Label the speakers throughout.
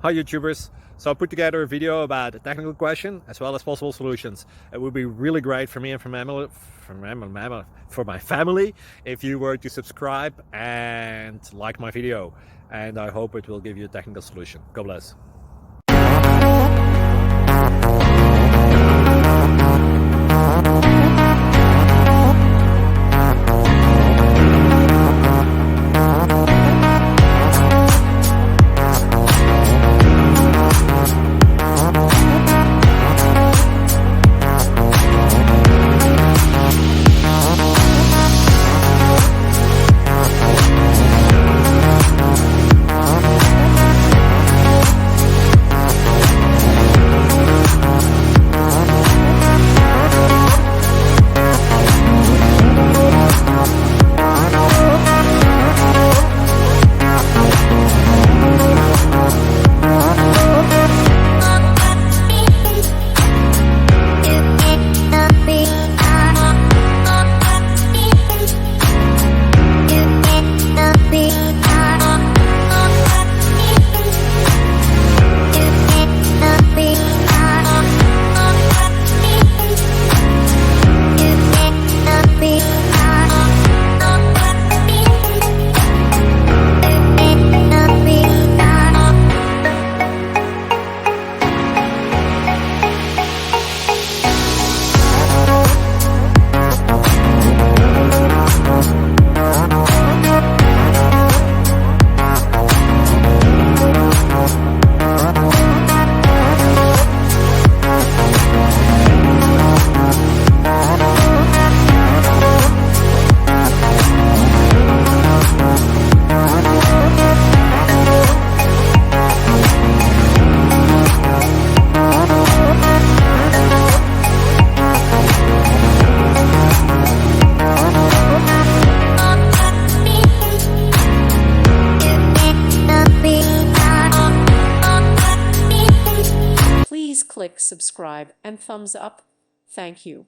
Speaker 1: Hi YouTubers. So I put together a video about a technical question as well as possible solutions. It would be really great for me and for my family if you were to subscribe and like my video. And I hope it will give you a technical solution. God bless.
Speaker 2: Please click subscribe and thumbs up. Thank you.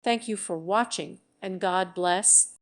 Speaker 2: Thank you for watching, and God bless.